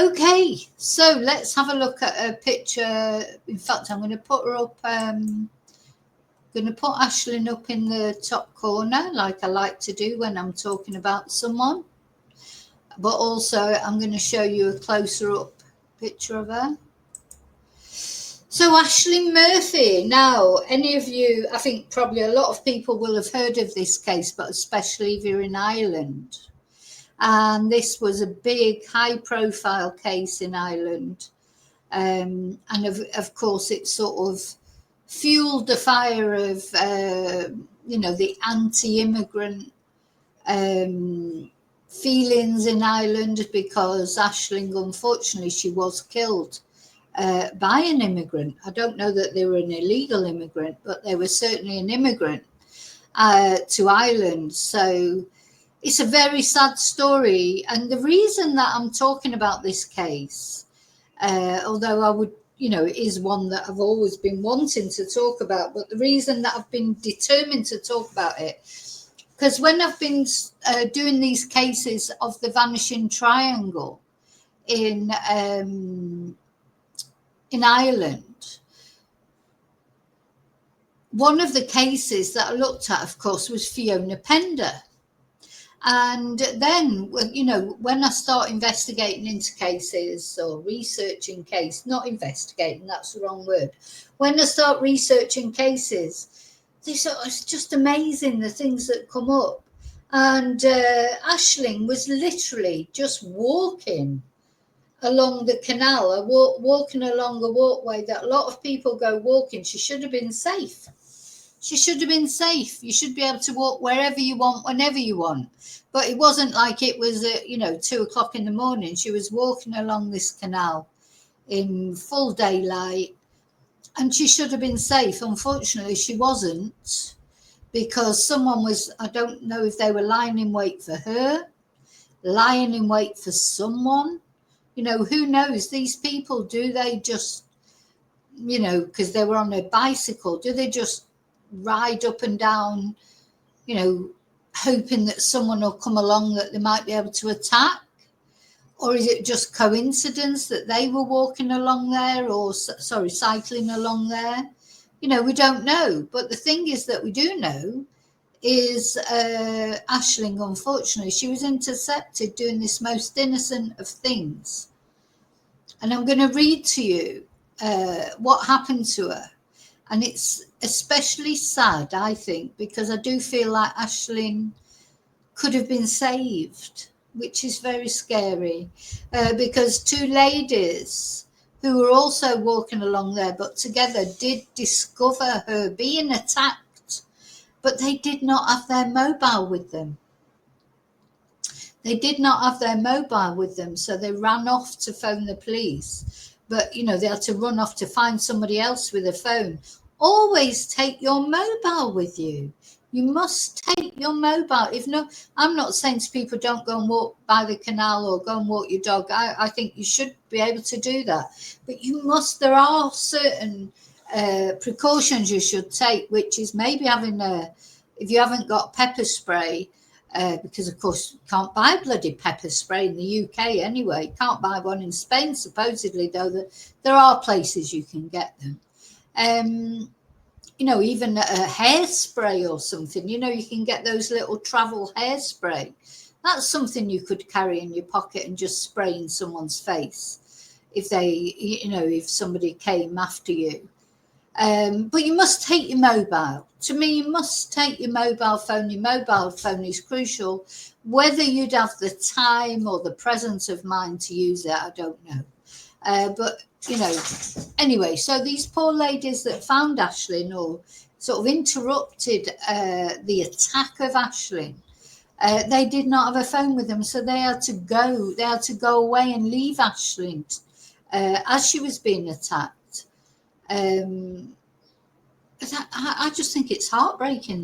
Okay, so let's have a look at a picture. In fact, I'm going to put her up. Going to put Ashling up in the top corner, like I like to do when I'm talking about someone. But also, I'm going to show you a closer up picture of her. So Ashling Murphy. Now, any of you, I think probably a lot of people will have heard of this case, but especially if you're in Ireland. And this was a big, high-profile case in Ireland. And of course, it sort of fueled the fire of, the anti-immigrant feelings in Ireland, because Ashling, unfortunately, she was killed by an immigrant. I don't know that they were an illegal immigrant, but they were certainly an immigrant to Ireland. So it's a very sad story. And the reason that I'm talking about this case, although I would, it is one that I've always been wanting to talk about, but the reason that I've been determined to talk about it, because when I've been doing these cases of the vanishing triangle in Ireland, one of the cases that I looked at, of course, was Fiona Pender. And then, when I start investigating into cases or researching cases, not investigating, that's the wrong word. When I start researching cases, it's just amazing the things that come up. And Ashling was literally just walking along the canal, walking along a walkway that a lot of people go walking. She should have been safe. She should have been safe. You should be able to walk wherever you want, whenever you want. But it wasn't like it was, 2:00 in the morning. She was walking along this canal in full daylight, and she should have been safe. Unfortunately, she wasn't, because someone was, I don't know if they were lying in wait for her, lying in wait for someone. Who knows? These people, do they just, because they were on a bicycle, do they just ride up and down, hoping that someone will come along that they might be able to attack? Or is it just coincidence that they were walking along there, or cycling along there? We don't know. But the thing is that we do know is Ashling, unfortunately, she was intercepted doing this most innocent of things. And I'm going to read to you what happened to her. And it's especially sad, I think, because I do feel like Ashling could have been saved, which is very scary, because two ladies who were also walking along there, but together, did discover her being attacked, but they did not have their mobile with them. They did not have their mobile with them, so they ran off to phone the police. But, they had to run off to find somebody else with a phone. Always take your mobile with you. You must take your mobile. If not, I'm not saying to people don't go and walk by the canal or go and walk your dog. I think you should be able to do that. But you must, there are certain precautions you should take, which is maybe having if you haven't got pepper spray, because of course you can't buy bloody pepper spray in the UK anyway. You can't buy one in Spain, supposedly, though there are places you can get them. Even a hairspray or something, you can get those little travel hairspray. That's something you could carry in your pocket and just spray in someone's face if if somebody came after you. But you must take your mobile. To me, you must take your mobile phone. Your mobile phone is crucial. Whether you'd have the time or the presence of mind to use it, I don't know. But anyway, so these poor ladies that found Ashling, or sort of interrupted the attack of Ashling, they did not have a phone with them, so they had to go away and leave Ashling as she was being attacked. I just think it's heartbreaking,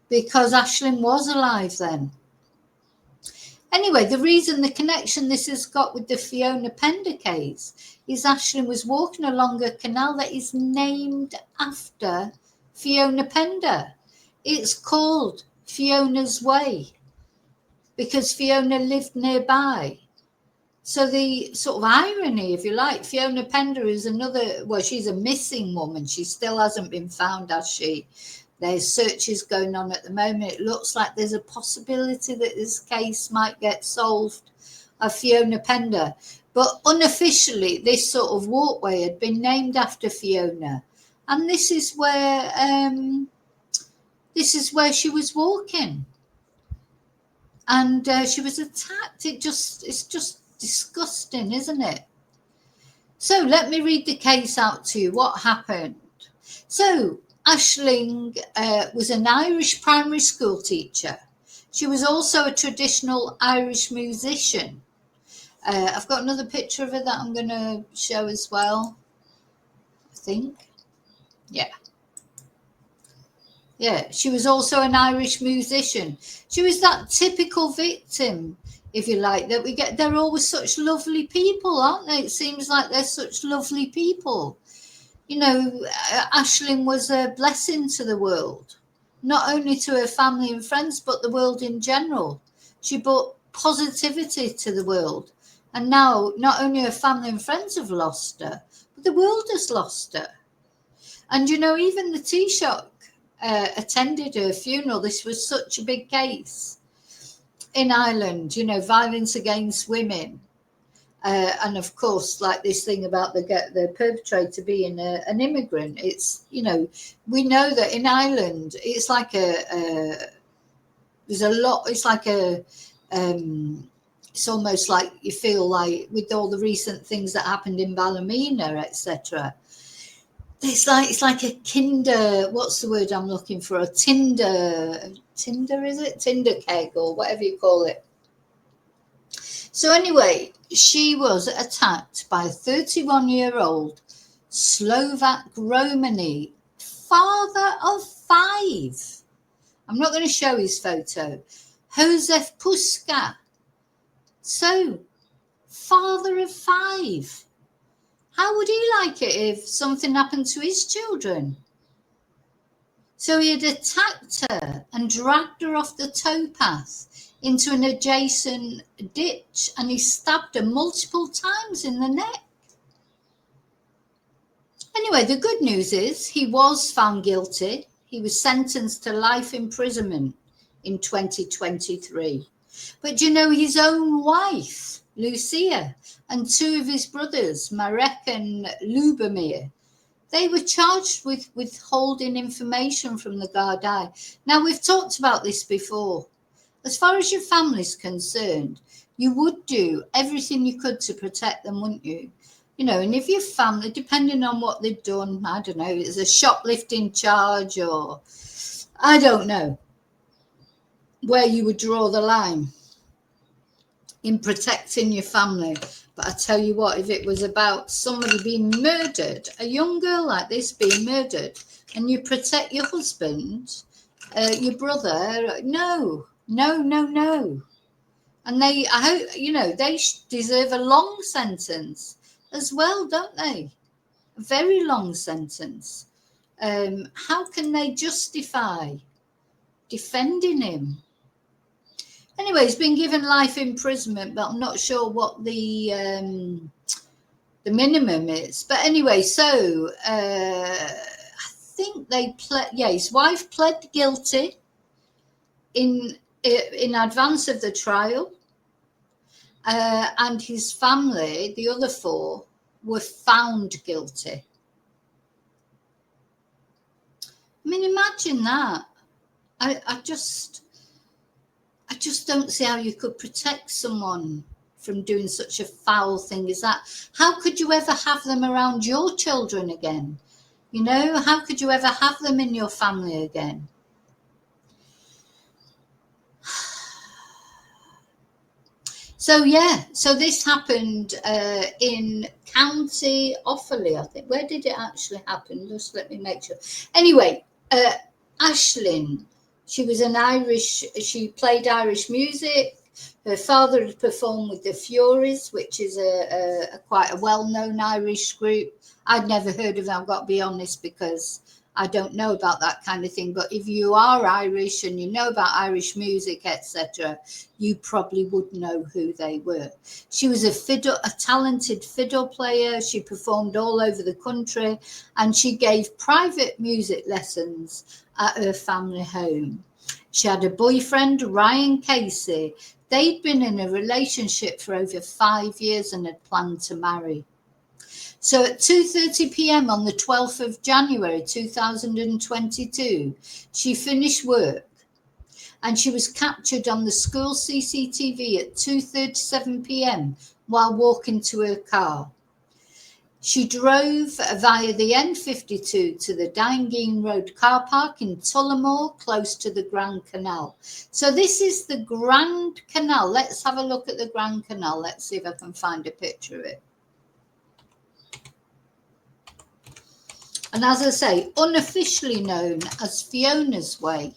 because Ashling was alive then. Anyway, the connection this has got with the Fiona Pender case is Ashling was walking along a canal that is named after Fiona Pender. It's called Fiona's Way. because Fiona lived nearby. So the sort of irony, if you like, Fiona Pender is another, well, she's a missing woman. She still hasn't been found, has she? There's searches going on at the moment. It looks like there's a possibility that this case might get solved of Fiona Pender. But unofficially, this sort of walkway had been named after Fiona. And this is where she was walking. And she was attacked. It's just disgusting, isn't it? So let me read the case out to you. What happened? So Ashling was an Irish primary school teacher. She was also a traditional Irish musician. I've got another picture of her that I'm going to show as well, I think. Yeah, she was also an Irish musician. She was that typical victim, if you like, that we get. They're always such lovely people, aren't they? It seems like they're such lovely people. You know, Ashling was a blessing to the world, not only to her family and friends, but the world in general. She brought positivity to the world. And now not only her family and friends have lost her, but the world has lost her. And, you know, even the Taoiseach attended her funeral. This was such a big case in Ireland, you know, violence against women. And of course, like this thing about the perpetrator being an immigrant. It's, you know, we know that in Ireland, it's like there's a lot, it's like it's almost like you feel like with all the recent things that happened in Ballymena, etc. It's like a kinder, what's the word I'm looking for? A Tinder, is it? Tinder keg or whatever you call it. So anyway, she was attacked by a 31-year-old Slovak Romani, father of 5. I'm not going to show his photo. Josef Puska. So, father of 5. How would he like it if something happened to his children? So he had attacked her and dragged her off the towpath into an adjacent ditch, and he stabbed her multiple times in the neck. Anyway, the good news is he was found guilty. He was sentenced to life imprisonment in 2023. But you know, his own wife, Lucia, and 2 of his brothers, Marek and Lubomir, they were charged with withholding information from the Gardaí. Now, we've talked about this before. As far as your family's concerned, you would do everything you could to protect them, wouldn't you? You know, and if your family, depending on what they've done, I don't know, it's a shoplifting charge or I don't know where you would draw the line in protecting your family. But I tell you what, if it was about somebody being murdered, a young girl like this being murdered, and you protect your husband, your brother, no. And they, I hope, you know, they deserve a long sentence as well, don't they? A very long sentence. How can they justify defending him? Anyway, he's been given life imprisonment, but I'm not sure what the minimum is. But anyway, so I think they pled. Yeah, his wife pled guilty in advance of the trial, and his family, the other 4, were found guilty. I mean, imagine that. I just don't see how you could protect someone from doing such a foul thing as that. How could you ever have them around your children again? You know, how could you ever have them in your family again? So, yeah, so this happened in County Offaly, I think. Where did it actually happen? Just let me make sure. Anyway, Ashling, she was she played Irish music. Her father had performed with the Furies, which is quite a well-known Irish group. I'd never heard of them, I've got to be honest, because I don't know about that kind of thing, but if you are Irish and you know about Irish music, etc., you probably would know who they were. She was a talented fiddle player. She performed all over the country, and she gave private music lessons at her family home. She had a boyfriend, Ryan Casey. They'd been in a relationship for over 5 years and had planned to marry. So at 2:30 p.m. on the 12th of January 2022, she finished work and she was captured on the school CCTV at 2:37 p.m. while walking to her car. She drove via the N52 to the Dangeen Road car park in Tullamore, close to the Grand Canal. So this is the Grand Canal. Let's have a look at the Grand Canal. Let's see if I can find a picture of it. And as I say, unofficially known as Fiona's Way,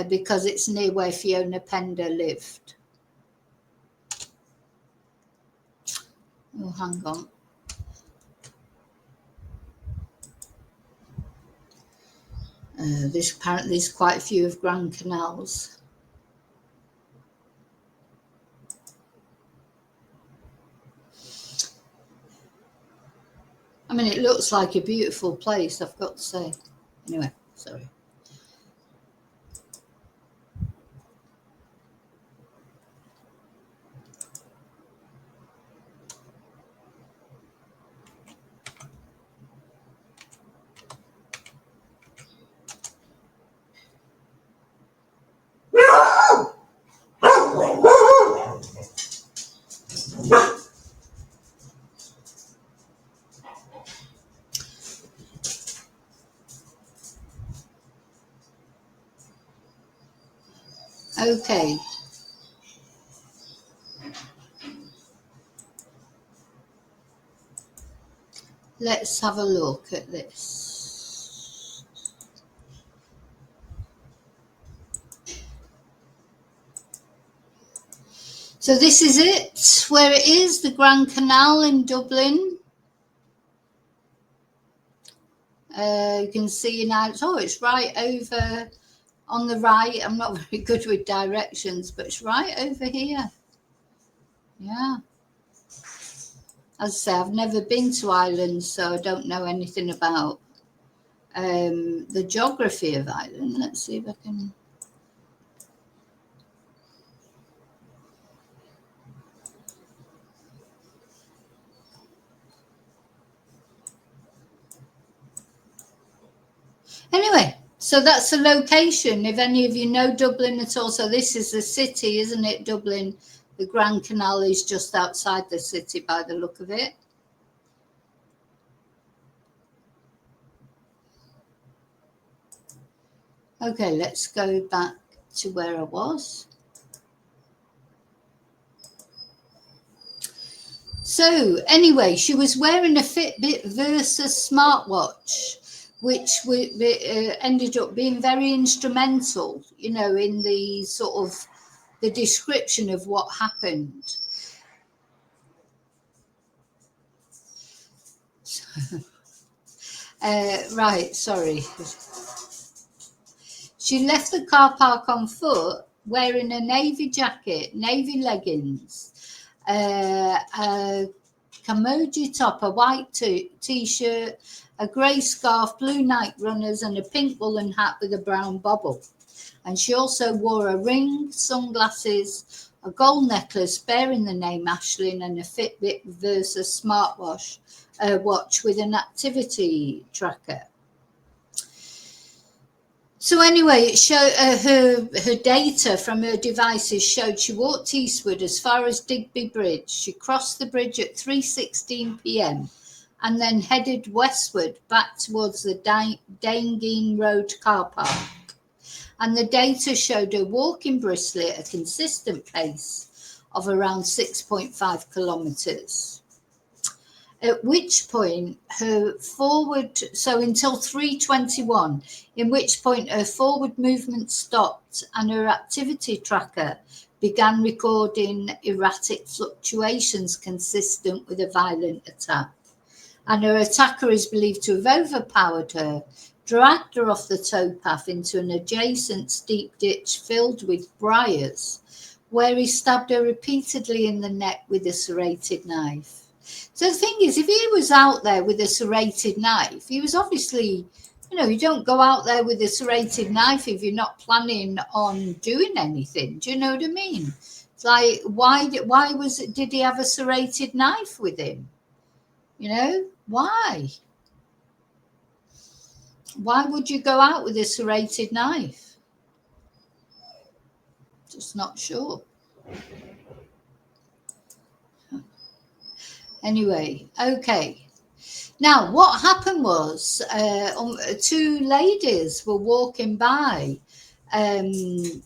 because it's near where Fiona Pender lived. Oh, hang on. There's quite a few of Grand Canals. I mean, it looks like a beautiful place, I've got to say. Anyway, sorry. Okay. Let's have a look at this. So this is it, where it is, the Grand Canal in Dublin. You can see now, it's right over on the right. I'm not very good with directions, but it's right over here. Yeah. As I say, I've never been to Ireland, so I don't know anything about the geography of Ireland. Let's see if I can... Anyway, so that's the location. If any of you know Dublin at all, so this is the city, isn't it, Dublin? The Grand Canal is just outside the city by the look of it. Okay, let's go back to where I was. So anyway, she was wearing a Fitbit Versa smartwatch, which ended up being very instrumental, you know, in the sort of the description of what happened. Right, sorry. She left the car park on foot, wearing a navy jacket, navy leggings, a camogie top, a white t-shirt, a grey scarf, blue night runners, and a pink woolen hat with a brown bobble. And she also wore a ring, sunglasses, a gold necklace bearing the name Ashling, and a Fitbit Versa smartwatch watch with an activity tracker. So anyway, it showed her data from her devices showed she walked eastward as far as Digby Bridge. She crossed the bridge at 3:16 p.m. and then headed westward back towards the Dangeen Road car park. And the data showed her walking briskly at a consistent pace of around 6.5 kilometres. At which point her forward, so until 3:21, in which point her forward movement stopped and her activity tracker began recording erratic fluctuations consistent with a violent attack. And her attacker is believed to have overpowered her, dragged her off the towpath into an adjacent steep ditch filled with briars, where he stabbed her repeatedly in the neck with a serrated knife. So the thing is, if he was out there with a serrated knife, he was obviously, you don't go out there with a serrated knife if you're not planning on doing anything. Do you know what I mean? It's like, why did he have a serrated knife with him? Why? Why would you go out with a serrated knife? Just not sure. Anyway, okay. Now, what happened was two ladies were walking by, two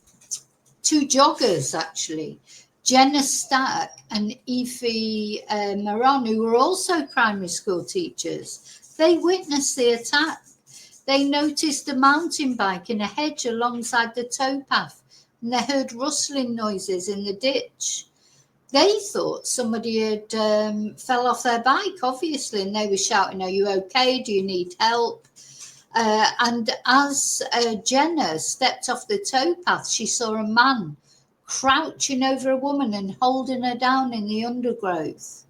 joggers actually, Jenna Stack and Effie Maron, who were also primary school teachers. They witnessed the attack. They noticed a mountain bike in a hedge alongside the towpath, and they heard rustling noises in the ditch. They thought somebody had fell off their bike, obviously, and they were shouting, "Are you okay? Do you need help?" And as Jenna stepped off the towpath, she saw a man crouching over a woman and holding her down in the undergrowth.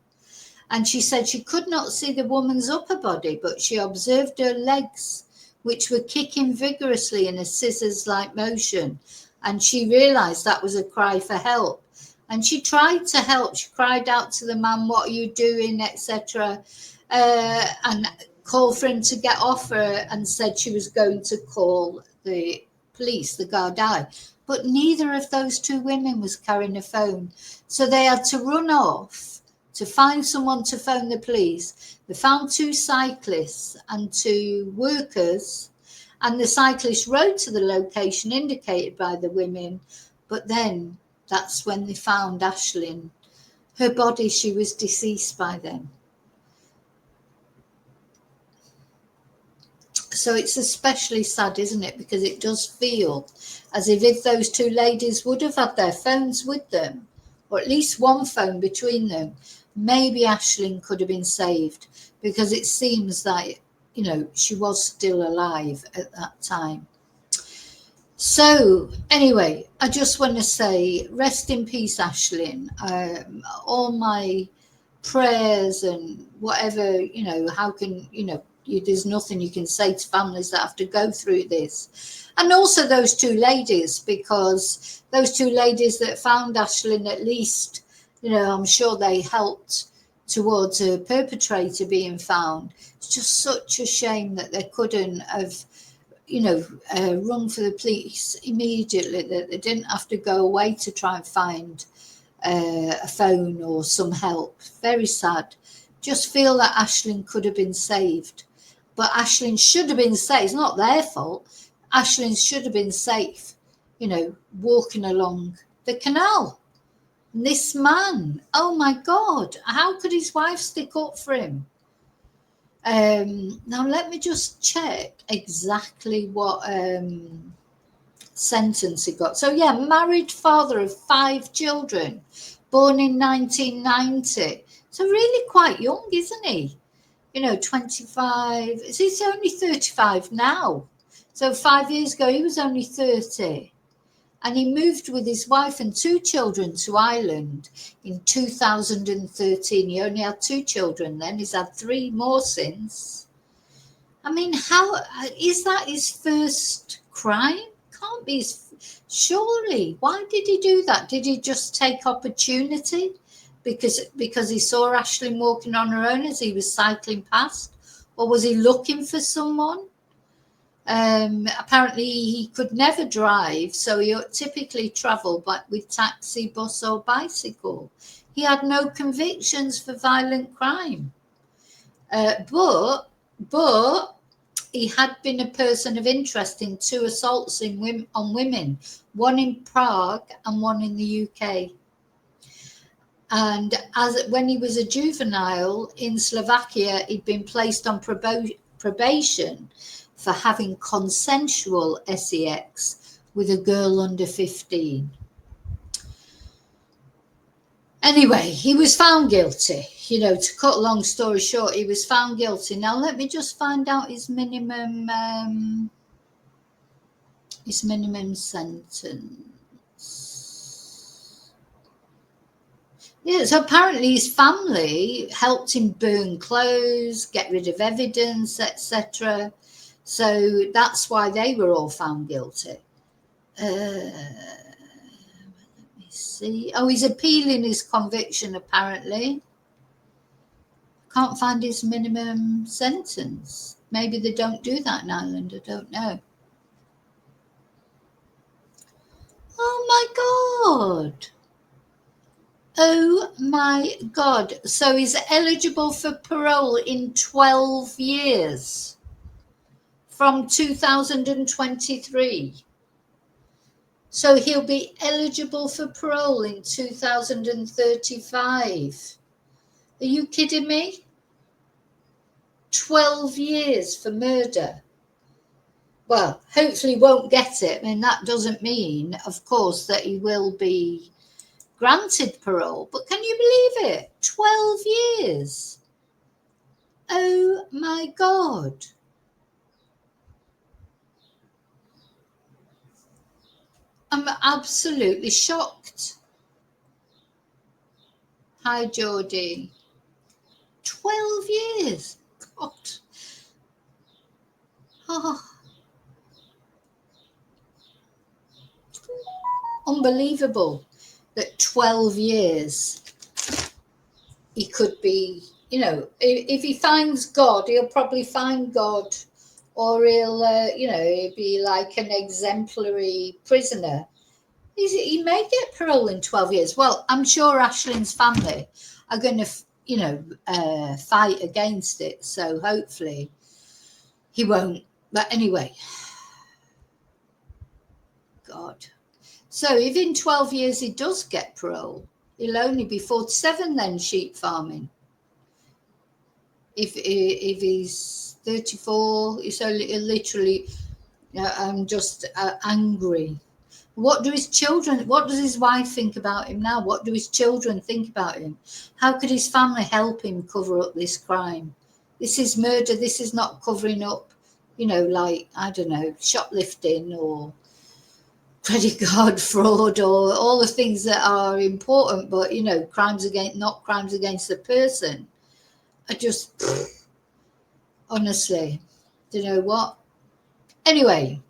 And she said she could not see the woman's upper body, but she observed her legs, which were kicking vigorously in a scissors-like motion. And she realized that was a cry for help. And she tried to help. She cried out to the man, "What are you doing?" etc. And called for him to get off her, and said she was going to call the police, the Gardaí. But neither of those two women was carrying a phone. So they had to run off to find someone to phone the police. They found two cyclists and two workers, and the cyclists rode to the location indicated by the women. But then that's when they found Ashling. Her body, she was deceased by then. So it's especially sad, isn't it? Because it does feel as if those two ladies would have had their phones with them, or at least one phone between them, maybe Ashling could have been saved, because it seems like, she was still alive at that time. So anyway, I just want to say, rest in peace, Ashling. All my prayers and whatever, how can, there's nothing you can say to families that have to go through this. And also those two ladies, because those two ladies that found Ashling, at least, I'm sure they helped towards a perpetrator being found. It's just such a shame that they couldn't have, run for the police immediately, that they didn't have to go away to try and find a phone or some help. Very sad. Just feel that Ashling could have been saved. But Ashling should have been safe. It's not their fault. Ashling should have been safe, walking along the canal. And this man, oh my God, how could his wife stick up for him? Now, let me just check exactly what sentence he got. So, yeah, married father of 5 children, born in 1990. So really quite young, isn't he? 25. He's only 35 now. So 5 years ago, he was only 30. And he moved with his wife and 2 children to Ireland in 2013. He only had 2 children then. He's had 3 more since. I mean, how is that his first crime? Can't be surely. Why did he do that? Did he just take opportunity? Because he saw Ashling walking on her own as he was cycling past? Or was he looking for someone? Apparently he could never drive, so he typically travelled with taxi, bus or bicycle. He had no convictions for violent crime. But he had been a person of interest in 2 assaults on women, one in Prague and one in the UK. And when he was a juvenile in Slovakia, he'd been placed on probation for having consensual sex with a girl under 15. Anyway, he was found guilty. You know, to cut a long story short, he was found guilty. Now let me just find out his minimum sentence. Yeah, so apparently his family helped him burn clothes, get rid of evidence, etc. So that's why they were all found guilty. Let me see. Oh, he's appealing his conviction, apparently. Can't find his minimum sentence. Maybe they don't do that in Ireland. I don't know. Oh my God. Oh my God. So he's eligible for parole in 12 years from 2023. So he'll be eligible for parole in 2035. Are you kidding me? 12 years for murder. Well, hopefully won't get it. I mean, that doesn't mean, of course, that he will be granted parole. But can you believe it? 12 years. Oh my God. I'm absolutely shocked. Hi, Geordie. 12 years. God. Oh. Unbelievable that 12 years he could be, you know, if he finds God, he'll probably find God, or he'll, you know, he'll be like an exemplary prisoner. He may get parole in 12 years. Well, I'm sure Ashling's family are going to, you know, fight against it. So hopefully he won't. But anyway, God. So if in 12 years he does get parole, he'll only be 47 then, sheep farming. If he's 34, it's only literally, I'm just angry. What does his wife think about him now? What do his children think about him? How could his family help him cover up this crime? This is murder. This is not covering up, you know, like, I don't know, shoplifting or credit card fraud or all the things that are important, but, you know, not crimes against the person. I just, honestly, do you know what? Anyway,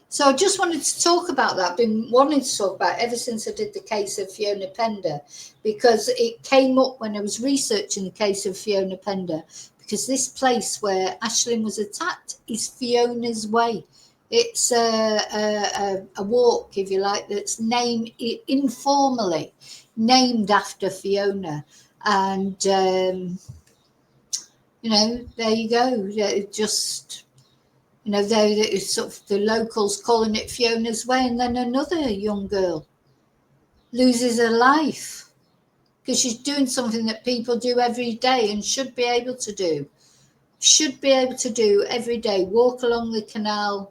so I just wanted to talk about that. I've been wanting to talk about it ever since I did the case of Fiona Pender, because it came up when I was researching the case of Fiona Pender, because this place where Ashling was attacked is Fiona's Way. It's a walk, if you like, that's informally named after Fiona. And, you know, there you go. It just, you know, sort of the locals calling it Fiona's Way. And then another young girl loses her life because she's doing something that people do every day and should be able to do every day. Walk along the canal,